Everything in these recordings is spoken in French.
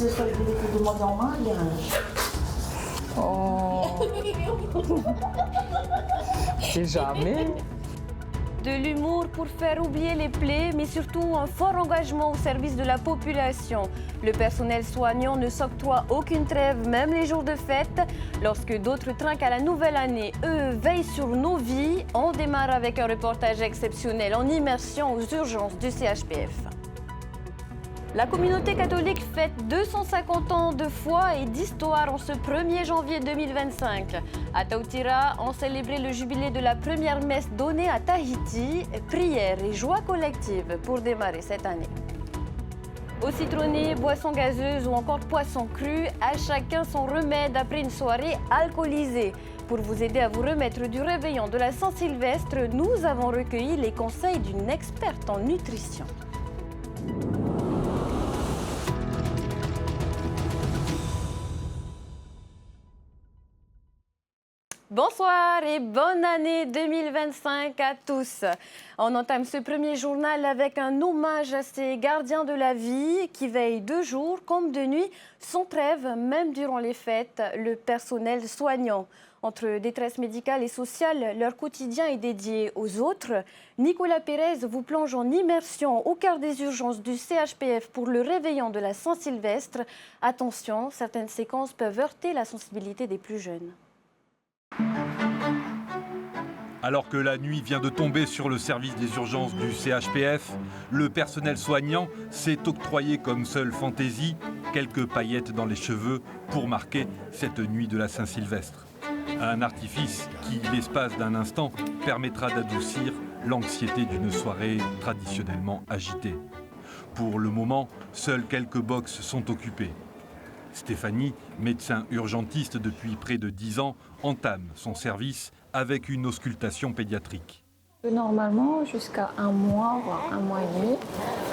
ce solde était demandé en mariage. Oh. C'est jamais. De l'humour pour faire oublier les plaies, mais surtout un fort engagement au service de la population. Le personnel soignant ne s'octroie aucune trêve, même les jours de fête. Lorsque d'autres trinquent à la nouvelle année, eux veillent sur nos vies. On démarre avec un reportage exceptionnel en immersion aux urgences du CHPF. La communauté catholique fête 250 ans de foi et d'histoire en ce 1er janvier 2025. À Tautira, on célébrait le jubilé de la première messe donnée à Tahiti. Prière et joie collective pour démarrer cette année. Au citronné, boissons gazeuses ou encore poissons crus, à chacun son remède après une soirée alcoolisée. Pour vous aider à vous remettre du réveillon de la Saint-Sylvestre, nous avons recueilli les conseils d'une experte en nutrition. Bonsoir et bonne année 2025 à tous. On entame ce premier journal avec un hommage à ces gardiens de la vie qui veillent de jour comme de nuit, sans trêve, même durant les fêtes, le personnel soignant. Entre détresse médicale et sociale, leur quotidien est dédié aux autres. Nicolas Pérez vous plonge en immersion au cœur des urgences du CHPF pour le réveillon de la Saint-Sylvestre. Attention, certaines séquences peuvent heurter la sensibilité des plus jeunes. Alors que la nuit vient de tomber sur le service des urgences du CHPF, le personnel soignant s'est octroyé comme seule fantaisie quelques paillettes dans les cheveux pour marquer cette nuit de la Saint-Sylvestre. Un artifice qui, l'espace d'un instant, permettra d'adoucir l'anxiété d'une soirée traditionnellement agitée. Pour le moment, seuls quelques box sont occupés. Stéphanie, médecin urgentiste depuis près de 10 ans, entame son service avec une auscultation pédiatrique. Normalement, jusqu'à 1 mois, voire 1 mois et demi,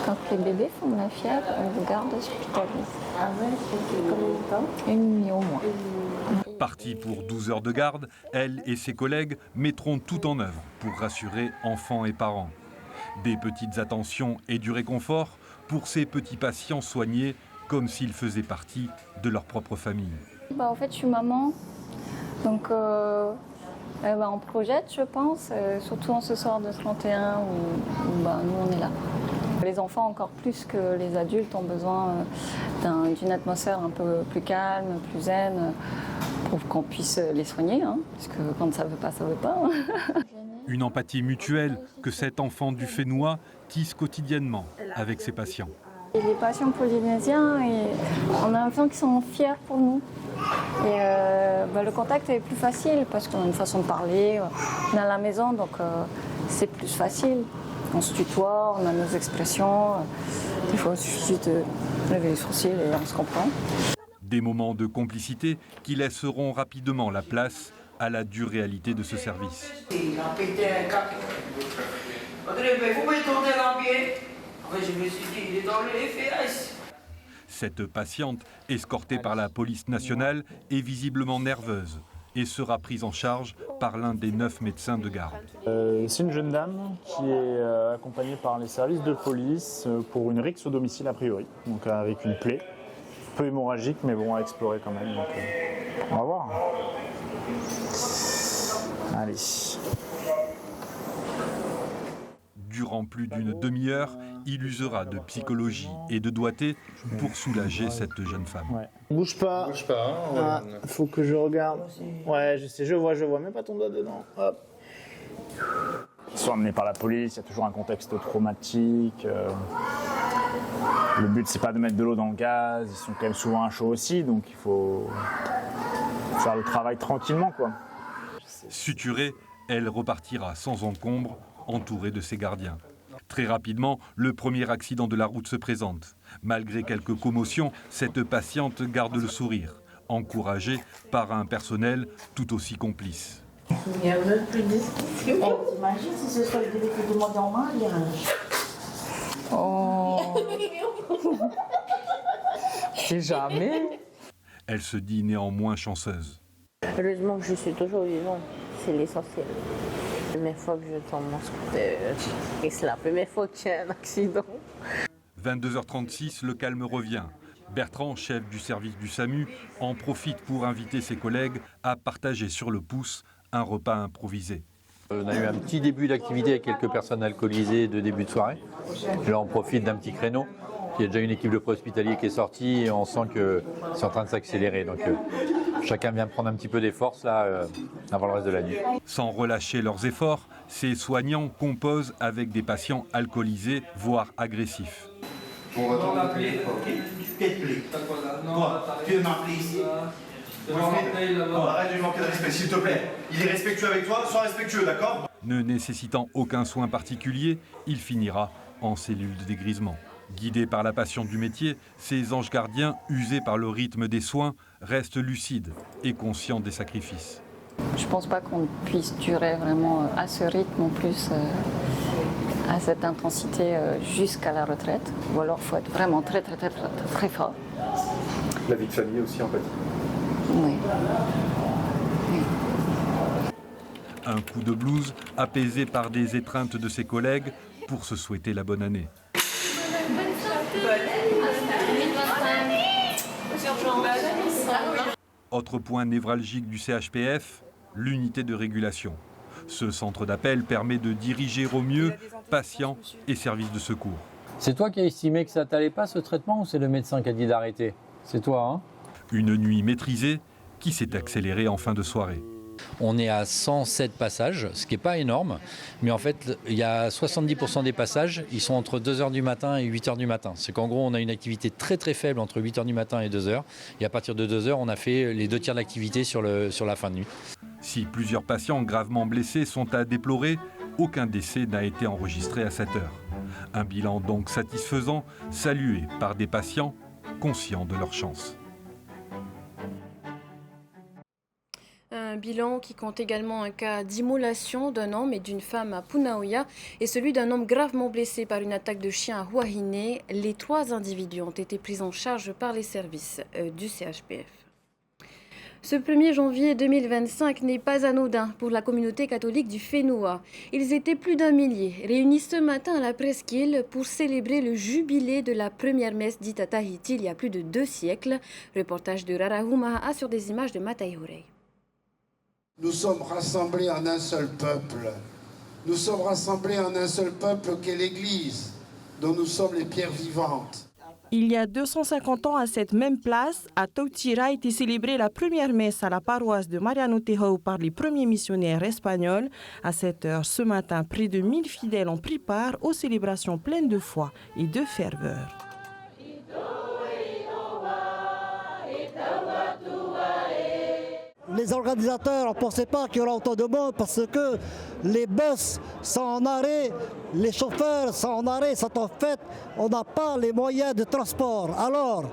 quand les bébés font de la fièvre, on vous garde hospitalisé. Ah ouais, c'était combien de temps? 1 nuit au moins. Partie pour 12 heures de garde, elle et ses collègues mettront tout en œuvre pour rassurer enfants et parents. Des petites attentions et du réconfort pour ces petits patients soignés comme s'ils faisaient partie de leur propre famille. En fait, je suis maman, donc on projette, je pense, surtout en ce soir de 31 où nous on est là. Les enfants, encore plus que les adultes, ont besoin d'une atmosphère un peu plus calme, plus zen, pour qu'on puisse les soigner, parce que quand ça ne veut pas, ça ne veut pas. Une empathie mutuelle que cet enfant du Fénois tisse quotidiennement avec ses patients. Et les patients polynésiens, on a l'impression qu'ils sont fiers pour nous. Et le contact est plus facile parce qu'on a une façon de parler, on est à la maison, donc c'est plus facile. On se tutoie, on a nos expressions. Des fois, il suffit de lever les sourcils et on se comprend. Des moments de complicité qui laisseront rapidement la place à la dure réalité de ce service. Cette patiente, escortée par la police nationale, est visiblement nerveuse et sera prise en charge par l'un des 9 médecins de garde. C'est une jeune dame qui est accompagnée par les services de police pour une rixe au domicile a priori, donc avec une plaie, peu hémorragique mais bon à explorer quand même. Donc, on va voir. Allez. Durant plus d'une demi-heure, il usera de psychologie et de doigté pour soulager cette jeune femme. Ouais. Bouge pas. Bouge pas. Faut que je regarde. Ouais, je sais, je vois, mets pas ton doigt dedans. Hop. Ils sont emmenés par la police, il y a toujours un contexte traumatique. Le but, c'est pas de mettre de l'eau dans le gaz, ils sont quand même souvent à chaud aussi, donc il faut faire le travail tranquillement, quoi. Suturée, elle repartira sans encombre, entourée de ses gardiens. Très rapidement, le premier accident de la route se présente. Malgré quelques commotions, cette patiente garde le sourire, encouragée par un personnel tout aussi complice. Il y a même plus de discussion. T'imagines si ce solde était demandé en mariage? Oh. C'est jamais. Elle se dit néanmoins chanceuse. Heureusement que je suis toujours vivante, c'est l'essentiel. La première fois que je tombe mon scooter, et c'est la première fois que j'ai un accident. 22h36, le calme revient. Bertrand, chef du service du SAMU, en profite pour inviter ses collègues à partager sur le pouce un repas improvisé. On a eu un petit début d'activité avec quelques personnes alcoolisées de début de soirée. Là, on profite d'un petit créneau. Il y a déjà une équipe de préhospitalier qui est sortie et on sent que c'est en train de s'accélérer. Donc chacun vient prendre un petit peu des forces là, avant le reste de la nuit. Sans relâcher leurs efforts, ces soignants composent avec des patients alcoolisés, voire agressifs. On va t'en appeler. Quelle plaie? Toi, tu veux m'appeler ici? Arrête de lui manquer de respect, s'il te plaît. Il est respectueux avec toi, sois respectueux, d'accord? Ne nécessitant aucun soin particulier, il finira en cellule de dégrisement. Guidés par la passion du métier, ces anges gardiens, usés par le rythme des soins, restent lucides et conscients des sacrifices. Je ne pense pas qu'on puisse durer vraiment à ce rythme en plus, à cette intensité jusqu'à la retraite. Ou alors il faut être vraiment très fort. La vie de famille aussi en fait. Oui. Un coup de blues apaisé par des étreintes de ses collègues pour se souhaiter la bonne année. Autre point névralgique du CHPF, l'unité de régulation. Ce centre d'appel permet de diriger au mieux patients et services de secours. C'est toi qui as estimé que ça t'allait pas ce traitement ou c'est le médecin qui a dit d'arrêter? C'est toi, hein? Une nuit maîtrisée qui s'est accélérée en fin de soirée. On est à 107 passages, ce qui n'est pas énorme, mais en fait, il y a 70% des passages, ils sont entre 2h du matin et 8h du matin. C'est qu'en gros, on a une activité très faible entre 8h du matin et 2h, et à partir de 2h, on a fait les 2 tiers de l'activité sur la fin de nuit. Si plusieurs patients gravement blessés sont à déplorer, aucun décès n'a été enregistré à cette heure. Un bilan donc satisfaisant, salué par des patients conscients de leur chance. Un bilan qui compte également un cas d'immolation d'un homme et d'une femme à Punaoya et celui d'un homme gravement blessé par une attaque de chien à Huahine. Les 3 individus ont été pris en charge par les services du CHPF. Ce 1er janvier 2025 n'est pas anodin pour la communauté catholique du Fénois. Ils étaient plus d'1 millier réunis ce matin à la presqu'île pour célébrer le jubilé de la première messe dite à Tahiti il y a plus de 2 siècles. Reportage de Rarahu Maha'a sur des images de Matai Horei. Nous sommes rassemblés en un seul peuple. Nous sommes rassemblés en un seul peuple qu'est l'Église, dont nous sommes les pierres vivantes. Il y a 250 ans, à cette même place, à Tautira, a été célébrée la première messe à la paroisse de Mariano Tejau par les premiers missionnaires espagnols. À cette heure, ce matin, près de 1000 fidèles ont pris part aux célébrations pleines de foi et de ferveur. Les organisateurs ne pensaient pas qu'il y aurait autant de monde parce que les bus sont en arrêt, les chauffeurs sont en arrêt, en fait, on n'a pas les moyens de transport. Alors,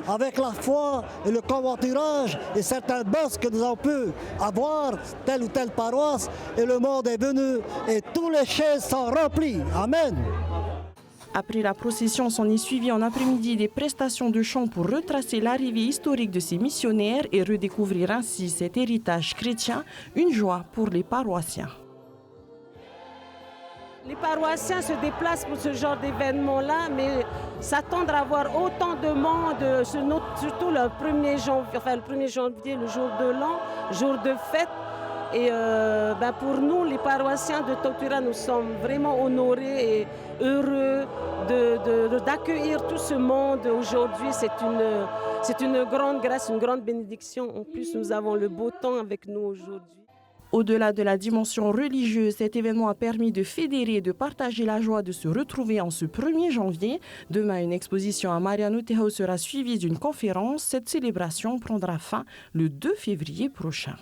avec la foi et le covoiturage et certains bus que nous avons pu avoir, telle ou telle paroisse, et le monde est venu et tous les chaises sont remplies. Amen. Après la procession, s'en est suivi en après-midi des prestations de chant pour retracer l'arrivée historique de ces missionnaires et redécouvrir ainsi cet héritage chrétien, une joie pour les paroissiens. Les paroissiens se déplacent pour ce genre d'événement-là, mais s'attendre à avoir autant de monde, surtout le 1er janvier, le jour de l'an, jour de fête. Et pour nous, les paroissiens de Tautira, nous sommes vraiment honorés et heureux d'accueillir tout ce monde aujourd'hui. C'est une grande grâce, une grande bénédiction. En plus, nous avons le beau temps avec nous aujourd'hui. Au-delà de la dimension religieuse, cet événement a permis de fédérer et de partager la joie de se retrouver en ce 1er janvier. Demain, une exposition à Mariano Tejau sera suivie d'une conférence. Cette célébration prendra fin le 2 février prochain.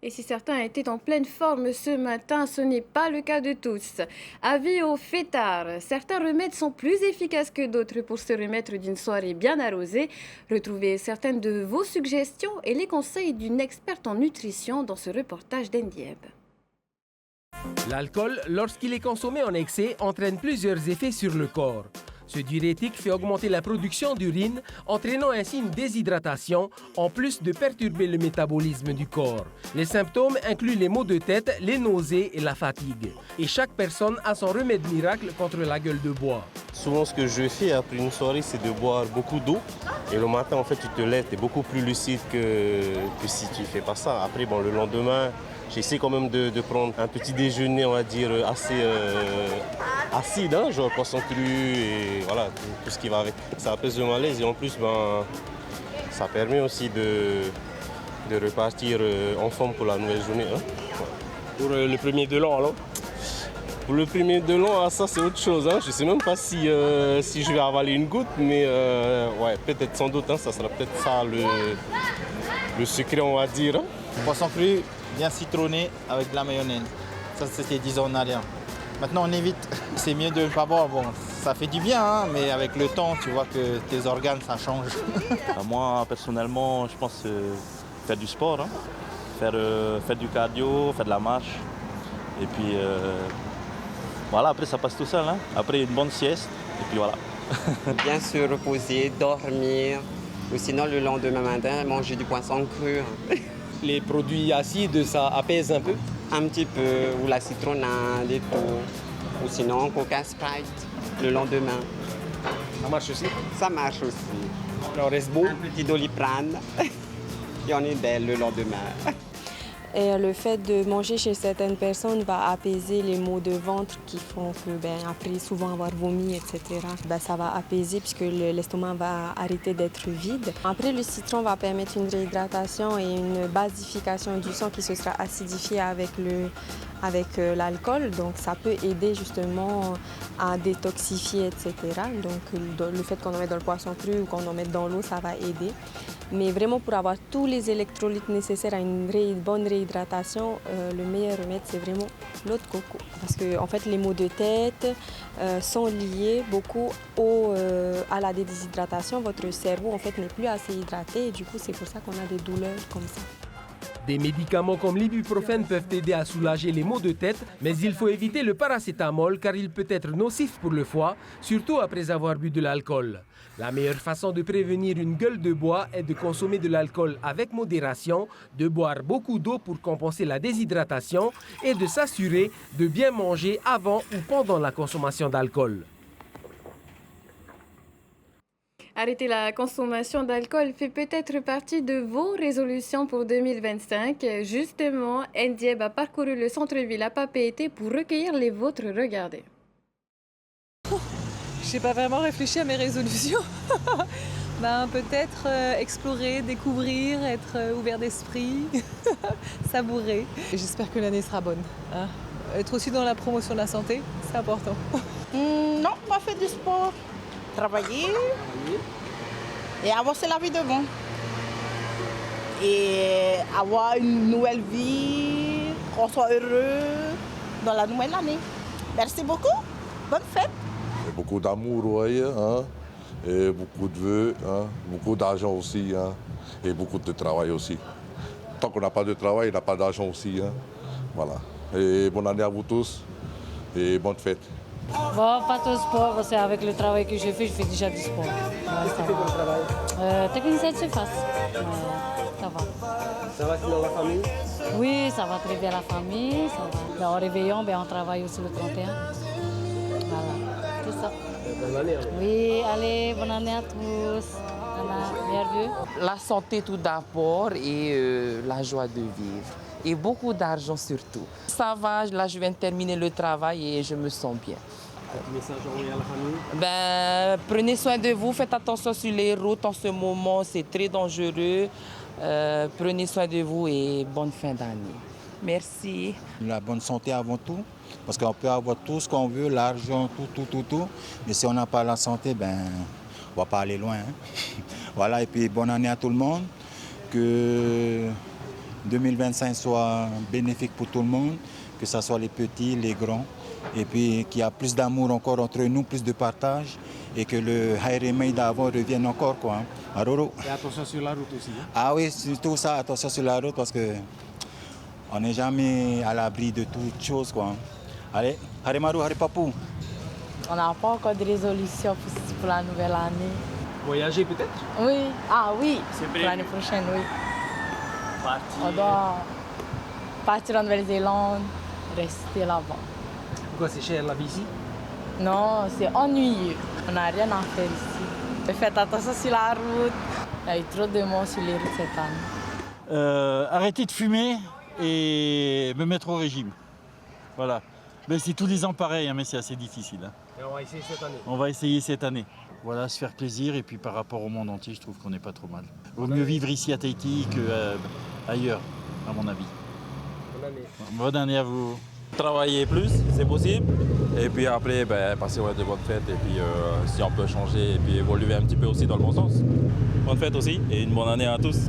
Et si certains étaient en pleine forme ce matin, ce n'est pas le cas de tous. Avis aux fêtards, certains remèdes sont plus efficaces que d'autres pour se remettre d'une soirée bien arrosée. Retrouvez certaines de vos suggestions et les conseils d'une experte en nutrition dans ce reportage d'Endieb. L'alcool, lorsqu'il est consommé en excès, entraîne plusieurs effets sur le corps. Ce diurétique fait augmenter la production d'urine, entraînant ainsi une déshydratation, en plus de perturber le métabolisme du corps. Les symptômes incluent les maux de tête, les nausées et la fatigue. Et chaque personne a son remède miracle contre la gueule de bois. Souvent, ce que je fais après une soirée, c'est de boire beaucoup d'eau. Et le matin, en fait, tu te lèves, tu es beaucoup plus lucide que si tu ne fais pas ça. Après, bon, le lendemain, j'essaie quand même de prendre un petit déjeuner, on va dire, assez acide, hein, genre poisson cru et voilà, tout ce qui va avec. Ça apaise le malaise et en plus, ça permet aussi de repartir en forme pour la nouvelle journée. Hein. Pour le premier de l'an, alors? Pour le premier de l'an, ça c'est autre chose. Hein. Je ne sais même pas si je vais avaler une goutte, mais ouais, peut-être sans doute, hein, ça sera peut-être ça le secret, on va dire. Hein. Poisson cru, bien citronné avec de la mayonnaise. Ça c'était 10 ans en arrière. Maintenant on évite, c'est mieux de ne pas boire. Bon, ça fait du bien, hein, mais avec le temps, tu vois que tes organes, ça change. Moi, personnellement, je pense faire du sport, hein. Faire du cardio, faire de la marche. Et puis, voilà, après ça passe tout seul. Hein. Après une bonne sieste, et puis voilà. Bien se reposer, dormir, ou sinon le lendemain matin, manger du poisson cru. Les produits acides, ça apaise un peu? Un petit peu, ou la citronnade et tout. Ou sinon Coca Sprite le lendemain. Ça marche aussi? Ça marche aussi. On reste beau? Un petit Doliprane et on est belle le lendemain. Et le fait de manger chez certaines personnes va apaiser les maux de ventre qui font que, après souvent avoir vomi, etc., ça va apaiser puisque l'estomac va arrêter d'être vide. Après, le citron va permettre une réhydratation et une basification du sang qui se sera acidifié avec l'alcool. Donc ça peut aider justement à détoxifier, etc. Donc le fait qu'on en mette dans le poisson cru ou qu'on en mette dans l'eau, ça va aider. Mais vraiment pour avoir tous les électrolytes nécessaires à une bonne réhydratation, le meilleur remède c'est vraiment l'eau de coco. Parce que en fait les maux de tête sont liés beaucoup à la déshydratation. Votre cerveau en fait n'est plus assez hydraté et du coup c'est pour ça qu'on a des douleurs comme ça. Des médicaments comme l'ibuprofène peuvent aider à soulager les maux de tête, mais il faut éviter le paracétamol car il peut être nocif pour le foie, surtout après avoir bu de l'alcool. La meilleure façon de prévenir une gueule de bois est de consommer de l'alcool avec modération, de boire beaucoup d'eau pour compenser la déshydratation et de s'assurer de bien manger avant ou pendant la consommation d'alcool. Arrêter la consommation d'alcool fait peut-être partie de vos résolutions pour 2025. Justement, Ndieb a parcouru le centre-ville à Papeete pour recueillir les vôtres. Regardez. Je n'ai pas vraiment réfléchi à mes résolutions. Peut-être explorer, découvrir, être ouvert d'esprit, savourer. J'espère que l'année sera bonne. Hein. Être aussi dans la promotion de la santé, c'est important. Non, pas faire du sport. Travailler et avancer la vie devant. Et avoir une nouvelle vie, qu'on soit heureux dans la nouvelle année. Merci beaucoup. Bonne fête. Beaucoup d'amour, voyez, hein, et beaucoup de vœux, hein, beaucoup d'argent aussi, hein, et beaucoup de travail aussi. Tant qu'on n'a pas de travail, il n'y a pas d'argent aussi. Hein, voilà. Et bonne année à vous tous et bonne fête. Bon, pas trop de sport, parce qu'avec le travail que je fais déjà du sport. Ouais, ça va. Technicien de surface. Ça va. Ça va sinon la famille? Oui, ça va très bien la famille. Ça va. Au réveillon, on travaille aussi le 31. Voilà, tout ça. Bonne année. Oui, allez, bonne année à tous. Voilà, bienvenue. La santé tout d'abord et la joie de vivre. Et beaucoup d'argent surtout. Ça va, là je viens de terminer le travail et je me sens bien. Message envoyé à la famille? Prenez soin de vous, faites attention sur les routes en ce moment, c'est très dangereux. Prenez soin de vous et bonne fin d'année. Merci. La bonne santé avant tout, parce qu'on peut avoir tout ce qu'on veut, l'argent, tout. Mais si on n'a pas la santé, on ne va pas aller loin. Hein. Voilà, et puis bonne année à tout le monde. Que 2025 soit bénéfique pour tout le monde, que ce soit les petits, les grands, et puis qu'il y a plus d'amour encore entre nous, plus de partage, et que le Haïremei d'avant revienne encore, quoi. Aroro. Et attention sur la route aussi. Hein? Ah oui, surtout ça, attention sur la route, parce qu'on n'est jamais à l'abri de toutes choses, quoi. Allez, Haremaru, Haripapou. On n'a pas encore de résolution pour la nouvelle année. Voyager peut-être? Oui, oui, pour l'année prochaine, oui. On doit partir en Nouvelle-Zélande, rester là-bas. Pourquoi c'est cher la vie ici? Non, c'est ennuyeux. On n'a rien à faire ici. Faites attention sur la route. Il y a eu trop de morts sur les routes cette année. Arrêter de fumer et me mettre au régime. Voilà. Mais c'est tous les ans pareil, hein, mais c'est assez difficile. Hein. Et on va essayer cette année. On va essayer cette année. Voilà, se faire plaisir et puis par rapport au monde entier, je trouve qu'on n'est pas trop mal. Vaut mieux vivre ici à Tahiti qu'ailleurs, à mon avis. Bonne année. Bonne année à vous. Travailler plus, c'est possible. Et puis après, passer de bonnes fêtes. Et puis si on peut changer et puis évoluer un petit peu aussi dans le bon sens. Bonne fête aussi et une bonne année à tous.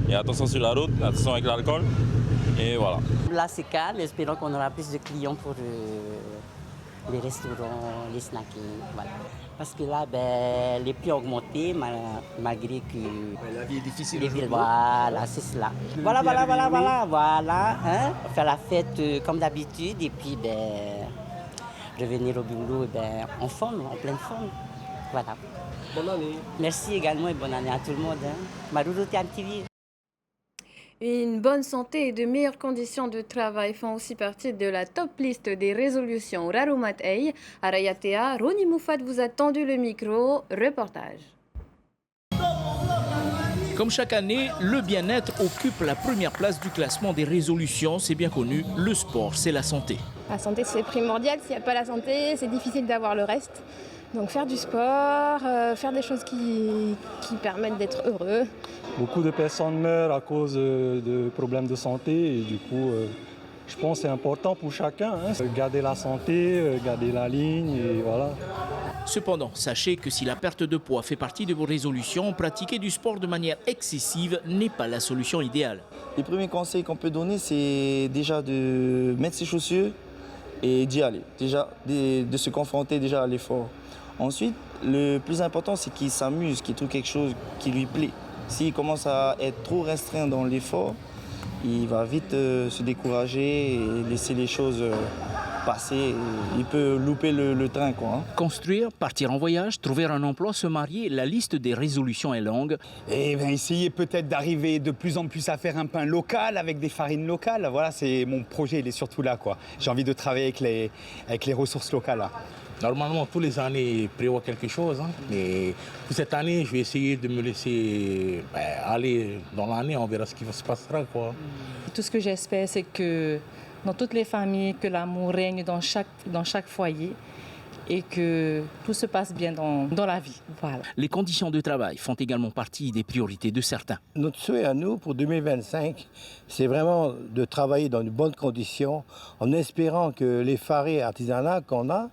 Et attention sur la route, attention avec l'alcool. Et voilà. Là, c'est calme. Espérons qu'on aura plus de clients pour les restaurants, les snacking. Voilà. Parce que là, les prix ont augmenté malgré que... la vie est difficile aujourd'hui. Voilà, c'est cela. Voilà. Hein? Faire la fête comme d'habitude et puis revenir au boulot en forme, en pleine forme. Voilà. Bonne année. Merci également et bonne année à tout le monde. Hein? Maruru TV. Une bonne santé et de meilleures conditions de travail font aussi partie de la top liste des résolutions Rarumat Ei. À Rayatea, Roni Moufat vous a tendu le micro. Reportage. Comme chaque année, le bien-être occupe la première place du classement des résolutions. C'est bien connu, le sport, c'est la santé. La santé, c'est primordial. S'il n'y a pas la santé, c'est difficile d'avoir le reste. Donc faire du sport, faire des choses qui permettent d'être heureux. Beaucoup de personnes meurent à cause de problèmes de santé et du coup, je pense que c'est important pour chacun. Garder la santé, garder la ligne et voilà. Cependant, sachez que si la perte de poids fait partie de vos résolutions, pratiquer du sport de manière excessive n'est pas la solution idéale. Les premiers conseils qu'on peut donner, c'est déjà de mettre ses chaussures et d'y aller. Déjà, de se confronter déjà à l'effort. Ensuite, le plus important, c'est qu'il s'amuse, qu'il trouve quelque chose qui lui plaît. S'il commence à être trop restreint dans l'effort, il va vite se décourager et laisser les choses passer. Il peut louper le train, quoi. Construire, partir en voyage, trouver un emploi, se marier, la liste des résolutions est longue. Et essayer peut-être d'arriver de plus en plus à faire un pain local avec des farines locales. Voilà, c'est mon projet, il est surtout là, quoi. J'ai envie de travailler avec les ressources locales, là. Normalement, tous les années, prévoit quelque chose. Hein. Mais pour cette année, je vais essayer de me laisser aller dans l'année. On verra ce qui se passera, quoi. Tout ce que j'espère, c'est que dans toutes les familles, que l'amour règne dans chaque foyer et que tout se passe bien dans la vie. Voilà. Les conditions de travail font également partie des priorités de certains. Notre souhait à nous pour 2025, c'est vraiment de travailler dans de bonnes conditions en espérant que les farés artisanaux qu'on a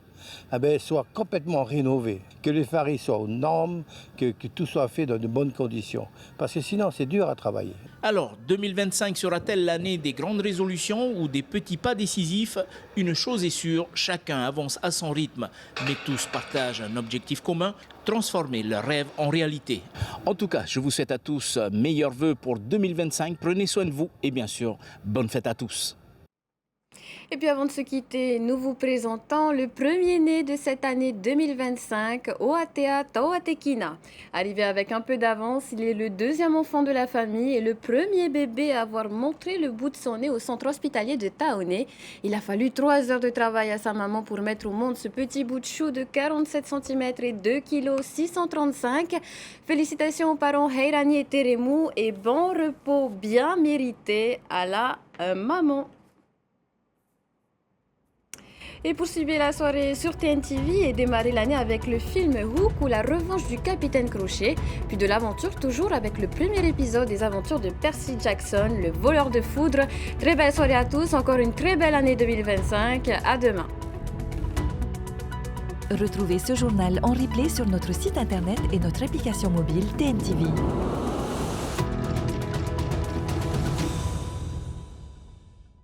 soient complètement rénovés, que les farines soient aux normes, que tout soit fait dans de bonnes conditions. Parce que sinon, c'est dur à travailler. Alors, 2025 sera-t-elle l'année des grandes résolutions ou des petits pas décisifs? Une chose est sûre, chacun avance à son rythme, mais tous partagent un objectif commun, transformer leurs rêves en réalité. En tout cas, je vous souhaite à tous meilleurs vœux pour 2025. Prenez soin de vous et bien sûr, bonne fête à tous. Et puis avant de se quitter, nous vous présentons le premier-né de cette année 2025, Oatea Tauatekina. Arrivé avec un peu d'avance, il est le deuxième enfant de la famille et le premier bébé à avoir montré le bout de son nez au centre hospitalier de Taoné. Il a fallu 3 heures de travail à sa maman pour mettre au monde ce petit bout de chou de 47 cm et 2 kg 635. Félicitations aux parents Heirani et Teremu et bon repos bien mérité à la maman. Et poursuivez la soirée sur TNTV et démarrer l'année avec le film Hook ou la revanche du capitaine Crochet, puis de l'aventure toujours avec le premier épisode des aventures de Percy Jackson, le voleur de foudre. Très belle soirée à tous, encore une très belle année 2025, à demain. Retrouvez ce journal en replay sur notre site internet et notre application mobile TNTV.